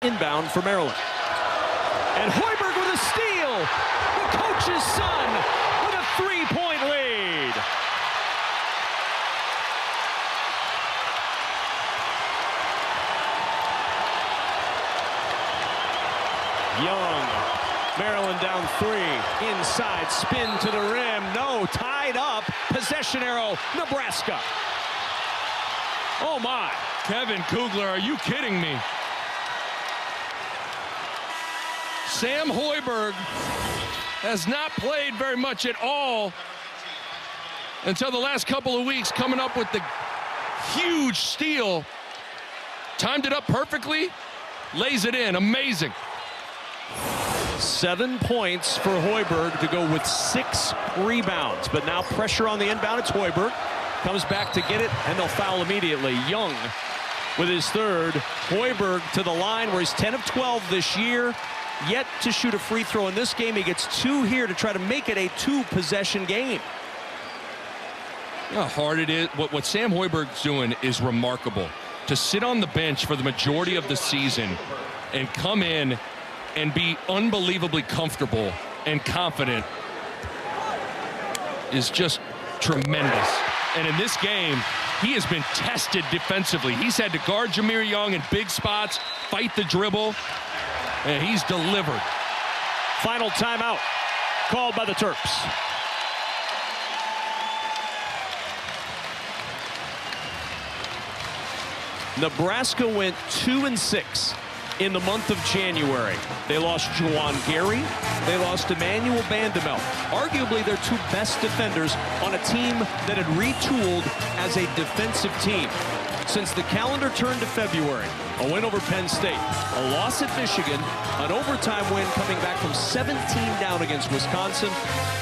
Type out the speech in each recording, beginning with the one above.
inbound for Maryland. And Hoiberg with a steal. The coach's son with a three-point lead. Young. Maryland down three. Inside, spin to the rim. No, tied up. Possession arrow, Nebraska. Oh my. Kevin Kugler, are you kidding me? Sam Hoiberg has not played very much at all until the last couple of weeks, coming up with the huge steal. Timed it up perfectly, lays it in. Amazing. 7 points for Hoiberg to go with 6 rebounds. But now pressure on the inbound. It's Hoiberg. Comes back to get it, and they'll foul immediately. Young with his third. Hoiberg to the line where he's 10 of 12 this year. Yet to shoot a free throw in this game. He gets 2 here to try to make it a 2-possession game. You know how hard it is. What Sam Hoiberg's doing is remarkable. To sit on the bench for the majority of the season and come in and be unbelievably comfortable and confident is just tremendous. And in this game, he has been tested defensively. He's had to guard Jahmir Young in big spots, fight the dribble, and he's delivered. Final timeout called by the Terps. Nebraska went 2-6 in the month of January. They lost Juwan Gary. They lost Emmanuel Bandamel. Arguably their 2 best defenders on a team that had retooled as a defensive team. Since the calendar turned to February, a win over Penn State, a loss at Michigan, an overtime win coming back from 17 down against Wisconsin,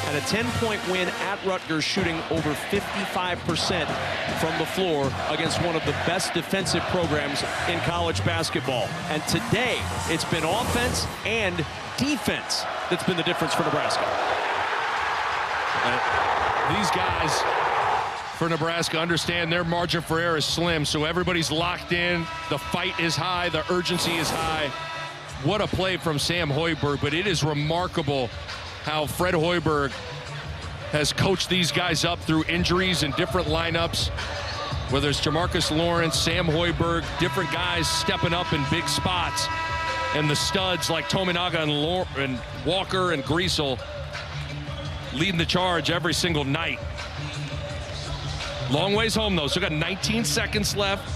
and a 10-point win at Rutgers, shooting over 55% from the floor against one of the best defensive programs in college basketball. And today, it's been offense and defense that's been the difference for Nebraska. These guys for Nebraska understand their margin for error is slim, so everybody's locked in. The fight is high, the urgency is high. What a play from Sam Hoiberg, but it is remarkable how Fred Hoiberg has coached these guys up through injuries and different lineups, whether it's Jamarcus Lawrence, Sam Hoiberg, different guys stepping up in big spots, and the studs like Tominaga and Walker and Griesel leading the charge every single night. Long ways home, though. So got 19 seconds left.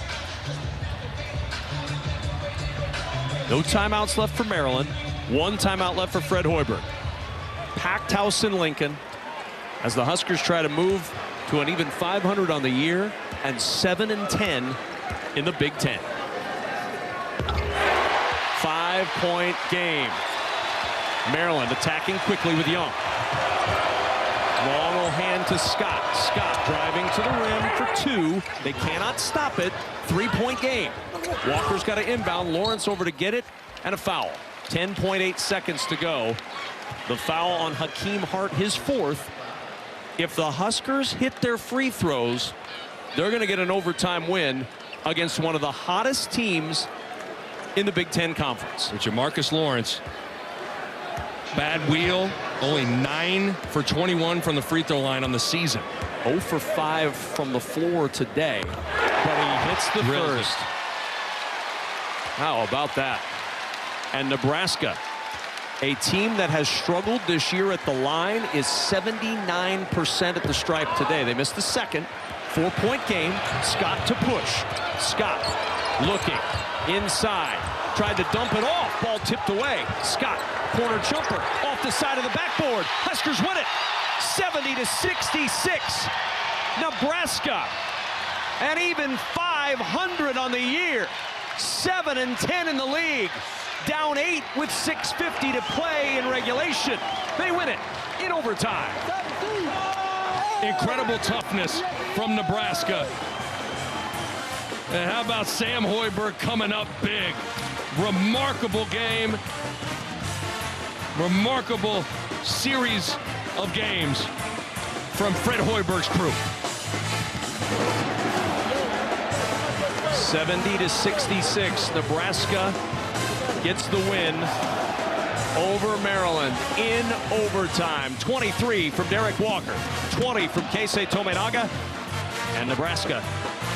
No timeouts left for Maryland. 1 timeout left for Fred Hoiberg. Packed house in Lincoln as the Huskers try to move to an even 500 on the year and 7-10 in the Big Ten. 5-point game. Maryland attacking quickly with Young. Long old hand to Scott. Scott driving to the rim for 2. They cannot stop it. 3-point game. Walker's got to inbound. Lawrence over to get it, and a foul. 10.8 seconds to go. The foul on Hakeem Hart, his 4th. If the Huskers hit their free throws, they're going to get an overtime win against one of the hottest teams in the Big Ten Conference. With Jamarcus Lawrence, bad wheel, only 9 for 21 from the free throw line on the season. 0 for 5 from the floor today, but he hits the first. How about that? And Nebraska, a team that has struggled this year at the line, is 79% at the stripe today. They missed the second. 4-point game. Scott to push. Scott looking inside. Tried to dump it off. Ball tipped away. Scott, corner jumper off the side of the backboard. Huskers win it. 70-66. Nebraska, and even 500 on the year. 7-10 in the league. Down 8 with 6:50 to play in regulation. They win it in overtime. Incredible toughness from Nebraska. And how about Sam Hoiberg coming up big? Remarkable game. Remarkable series of games from Fred Hoiberg's crew. 70-66. Nebraska gets the win over Maryland in overtime. 23 from Derek Walker, 20 from Keisei Tominaga, and Nebraska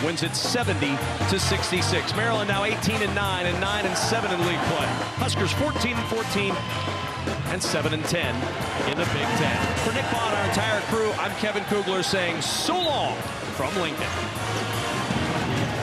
wins it 70-66. Maryland now 18-9 and 9-7 in league play. Huskers 14-14 and 7-10 in the Big Ten. For Nick Bond, our entire crew, I'm Kevin Kugler saying so long from Lincoln.